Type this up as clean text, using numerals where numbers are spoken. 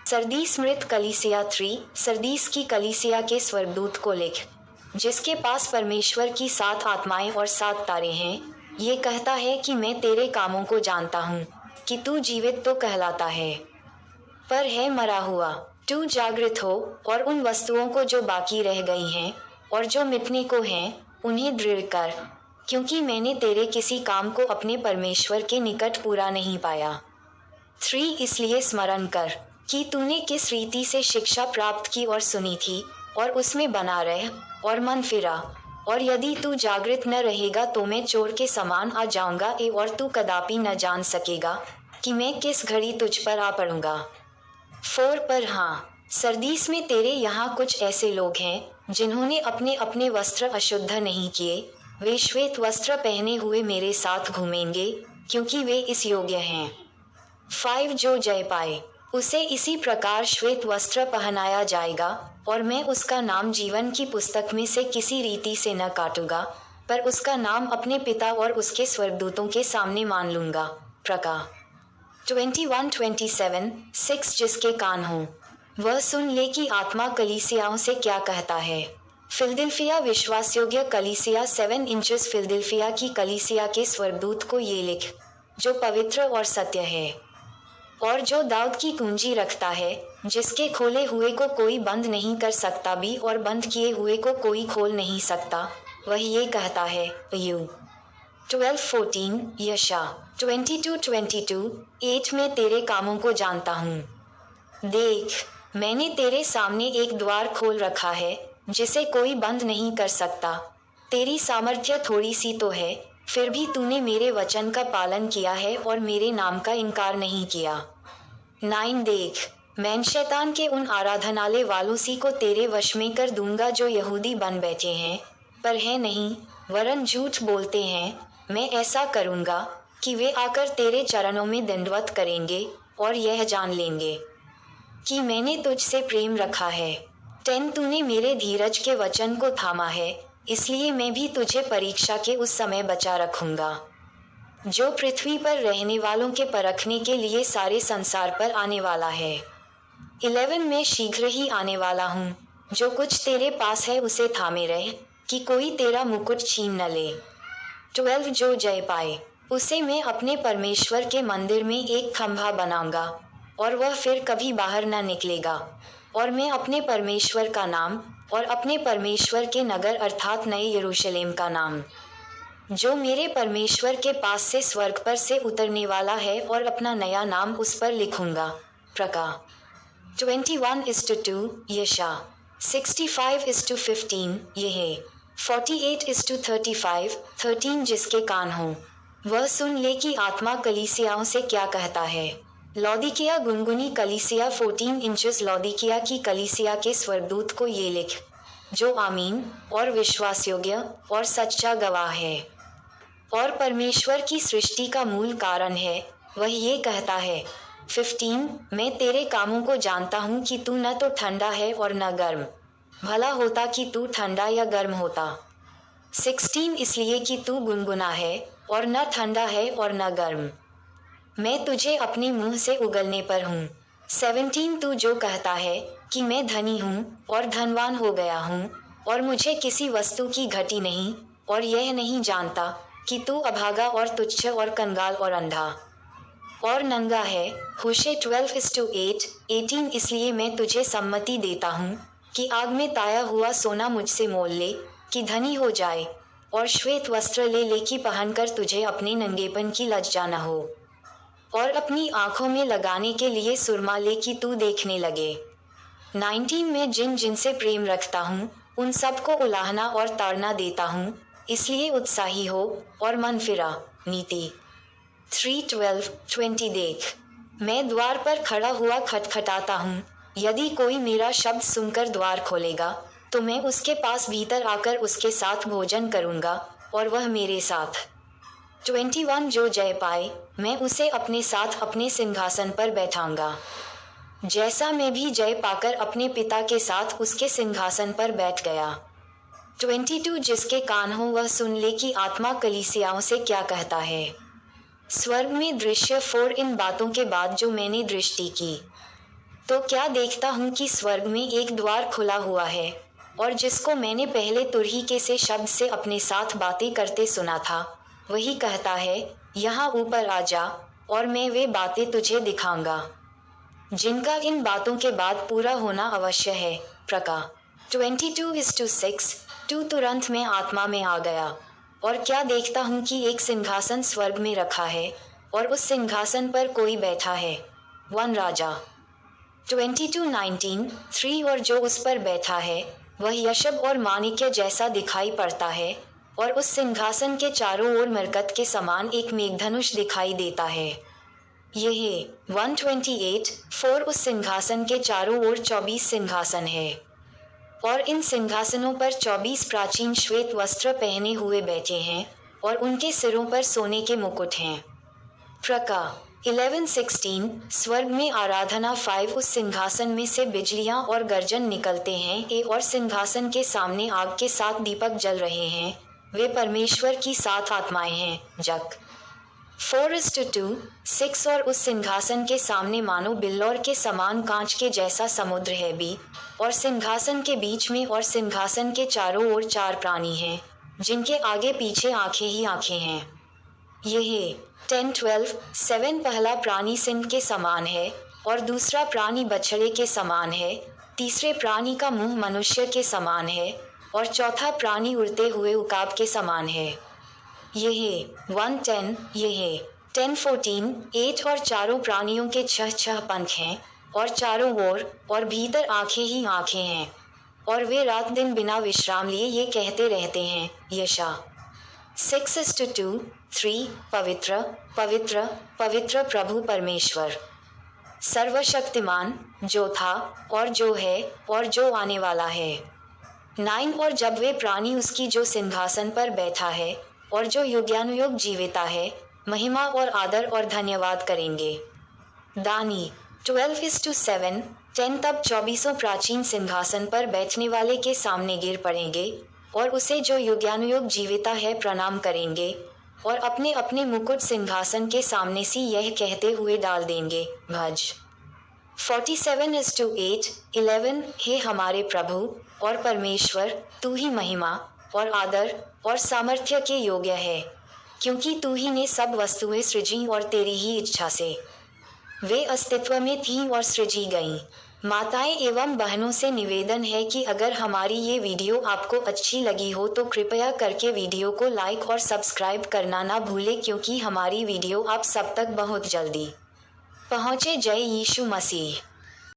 Sardis मृत कलीसिया 3, Sardis की कलीसिया के स्वर्गदूत को लिख, जिसके पास परमेश्वर की 7 आत्माएं और 7 तारे हैं, ये कहता है कि मैं तेरे कामों को जानता हूँ कि तू जीवित तो कहलाता है पर है मरा हुआ। तू जागृत हो और उन वस्तुओं को जो बाकी रह गई हैं और जो मिटने को हैं उन्हें दृढ़ कर, क्योंकि मैंने तेरे किसी काम को अपने परमेश्वर के निकट पूरा नहीं पाया। 3 इसलिए स्मरण कर कि तूने किस रीति से शिक्षा प्राप्त की और सुनी थी और उसमें बना रह और मन फिरा। और यदि तू जागृत न रहेगा तो मैं चोर के समान आ जाऊंगा और तू कदापि न जान सकेगा कि मैं किस घड़ी तुझ पर आ पड़ूंगा। 4 पर हाँ, सरदीस में तेरे यहाँ कुछ ऐसे लोग हैं जिन्होंने अपने अपने वस्त्र अशुद्ध नहीं किए, वे श्वेत वस्त्र पहने हुए मेरे साथ घूमेंगे क्योंकि वे इस योग्य हैं। 5 जो जय पाए उसे इसी प्रकार श्वेत वस्त्र पहनाया जाएगा और मैं उसका नाम जीवन की पुस्तक में से किसी रीति से न काटूंगा, पर उसका नाम अपने पिता और उसके स्वर्गदूतों के सामने मान लूंगा। प्रका 21:27 6 जिसके कान हो वह सुन ले कि आत्मा कलीसियाओं से क्या कहता है। फिलदिल्फिया विश्वासयोग्य कलीसिया 7 इंचेस फिलदिल्फिया की कलीसिया के स्वर्गदूत को ये लिख, जो पवित्र और सत्य है और जो दाऊद की कुंजी रखता है, जिसके खोले हुए को कोई बंद नहीं कर सकता भी और बंद किए हुए को कोई खोल नहीं सकता, वह ये कहता है। यू 12:14 यशा 22:22 8 मैं तेरे कामों को जानता हूँ। देख, मैंने तेरे सामने एक द्वार खोल रखा है जिसे कोई बंद नहीं कर सकता। तेरी सामर्थ्य थोड़ी सी तो है, फिर भी तूने मेरे वचन का पालन किया है और मेरे नाम का इनकार नहीं किया। 9 देख, मैं शैतान के उन आराधनालय वालों सी को तेरे वश में कर दूंगा जो यहूदी बन बैठे हैं पर है नहीं, वरन झूठ बोलते हैं। मैं ऐसा करूंगा कि वे आकर तेरे चरणों में दंडवत करेंगे और यह जान लेंगे कि मैंने तुझसे प्रेम रखा है। 10 तूने मेरे धीरज के वचन को थामा है, इसलिए मैं भी तुझे परीक्षा के उस समय बचा रखूंगा जो पृथ्वी पर रहने वालों के परखने के लिए सारे संसार पर आने वाला है। 11 मैं शीघ्र ही आने वाला हूँ, जो कुछ तेरे पास है उसे थामे रह कि कोई तेरा मुकुट छीन न ले। 12 जो जय पाए उसे मैं अपने परमेश्वर के मंदिर में एक खंभा बनाऊंगा और वह फिर कभी बाहर न निकलेगा, और मैं अपने परमेश्वर का नाम और अपने परमेश्वर के नगर अर्थात नए यरूशलेम का नाम, जो मेरे परमेश्वर के पास से स्वर्ग पर से उतरने वाला है, और अपना नया नाम उस पर लिखूंगा। प्रका 21:2 यशा 65:15 यह 48:35 13 जिसके कान हो वह सुन ले कि आत्मा कलीसियाओं से क्या कहता है। लौदीकिया गुनगुनी कलीसिया 14 इंचेस लौदीकिया की कलीसिया के स्वर्गदूत को ये लिख, जो आमीन और विश्वासयोग्य और सच्चा गवाह है और परमेश्वर की सृष्टि का मूल कारण है, वह ये कहता है। 15 मैं तेरे कामों को जानता हूँ कि तू न तो ठंडा है और न गर्म, भला होता कि तू ठंडा या गर्म होता। 16 इसलिए कि तू गुनगुना है और न ठंडा है और न गर्म, मैं तुझे अपने मुंह से उगलने पर हूँ। 17 तू जो कहता है कि मैं धनी हूँ और धनवान हो गया हूँ और मुझे किसी वस्तु की घटी नहीं, और यह नहीं जानता कि तू अभागा और तुच्छ और कंगाल और अंधा और नंगा है। होशे 12:8 18 इसलिए मैं तुझे सम्मति देता हूँ कि आग में ताया हुआ सोना मुझसे मोल ले कि धनी हो जाए, और श्वेत वस्त्र ले कि पहनकर तुझे अपने नंगेपन की लज्जा न हो, और अपनी आंखों में लगाने के लिए सुरमा ले कि तू देखने लगे। 19 में जिन जिनसे प्रेम रखता हूँ उन सबको उलाहना और ताड़ना देता हूँ, इसलिए उत्साही हो और मन फिरा। नीति 3:12-20 देख, मैं द्वार पर खड़ा हुआ खटखटाता हूँ, यदि कोई मेरा शब्द सुनकर द्वार खोलेगा तो मैं उसके पास भीतर आकर उसके साथ भोजन करूँगा और वह मेरे साथ। 21 जो जय पाए मैं उसे अपने साथ अपने सिंहासन पर बैठाऊंगा, जैसा मैं भी जय पाकर अपने पिता के साथ उसके सिंहासन पर बैठ गया। 22 जिसके कान हो वह सुन ले कि आत्मा कलीसियाओं से क्या कहता है। स्वर्ग में दृश्य 4 इन बातों के बाद जो मैंने दृष्टि की, तो क्या देखता हूँ कि स्वर्ग में एक द्वार खुला हुआ है, और जिसको मैंने पहले तुरही से शब्द से अपने साथ बातें करते सुना था, वही कहता है, यहाँ ऊपर आ जा, और मैं वे बातें तुझे दिखाऊंगा जिनका इन बातों के बाद पूरा होना अवश्य है। प्रका 22:6। 2 तुरंत मैं आत्मा में आ गया, और क्या देखता हूँ कि एक सिंहासन स्वर्ग में रखा है, और उस सिंहासन पर कोई बैठा है, 1 राजा। 22:19। 3 और जो उस पर बैठा है वह यशब और माणिक्य जैसा दिखाई पड़ता है, और उस सिंहासन के चारों ओर मरकत के समान एक मेघधनुष दिखाई देता है। यह 128। 4 उस सिंहासन के चारों ओर 24 सिंहासन है, और इन सिंहासनों पर 24 प्राचीन श्वेत वस्त्र पहने हुए बैठे हैं, और उनके सिरों पर सोने के मुकुट हैं। प्रका 11:16। स्वर्ग में आराधना 5 उस सिंहासन में से बिजलियां और गर्जन निकलते हैं, और सिंहासन के सामने आग के 7 दीपक जल रहे हैं, वे परमेश्वर की 7 आत्माएं हैं। जक 4:2। 6 और उस सिंहासन के सामने मानो बिल्लौर के समान कांच के जैसा समुद्र है भी, और सिंहासन के बीच में और सिंहासन के चारों ओर 4 प्राणी हैं, जिनके आगे पीछे आंखें ही आंखें हैं। यह 10:12। 7 पहला प्राणी सिंह के समान है, और दूसरा प्राणी बछड़े के समान है, तीसरे प्राणी का मुंह मनुष्य के समान है, और चौथा प्राणी उड़ते हुए उकाब के समान है। यह 1:10। यह 10:14। 8 और चारों प्राणियों के 6 पंख हैं, और चारों ओर और भीतर आंखें ही आंखें हैं, और वे रात दिन बिना विश्राम लिए ये कहते रहते हैं, यशा 6:2। 3 पवित्र पवित्र पवित्र प्रभु परमेश्वर सर्वशक्तिमान, जो था और जो है और जो आने वाला है। 9 और जब वे प्राणी उसकी जो सिंहासन पर बैठा है और जो युगानुयुग जीविता है, महिमा और आदर और धन्यवाद करेंगे। दानी 12:7। 10 तब 24 प्राचीन सिंहासन पर बैठने वाले के सामने गिर पड़ेंगे, और उसे जो युगानुयुग जीविता है प्रणाम करेंगे, और अपने अपने मुकुट सिंहासन के सामने सी यह कहते हुए डाल देंगे, भज 47:8। 11 हे हमारे प्रभु और परमेश्वर, तू ही महिमा और आदर और सामर्थ्य के योग्य है, क्योंकि तू ही ने सब वस्तुएं सृजी और तेरी ही इच्छा से वे अस्तित्व में थीं और सृजी गईं। माताएं एवं बहनों से निवेदन है कि अगर हमारी ये वीडियो आपको अच्छी लगी हो तो कृपया करके वीडियो को लाइक और सब्सक्राइब करना ना भूलें, क्योंकि हमारी वीडियो आप सब तक बहुत जल्दी पहुँचे। जय यीशु मसीह।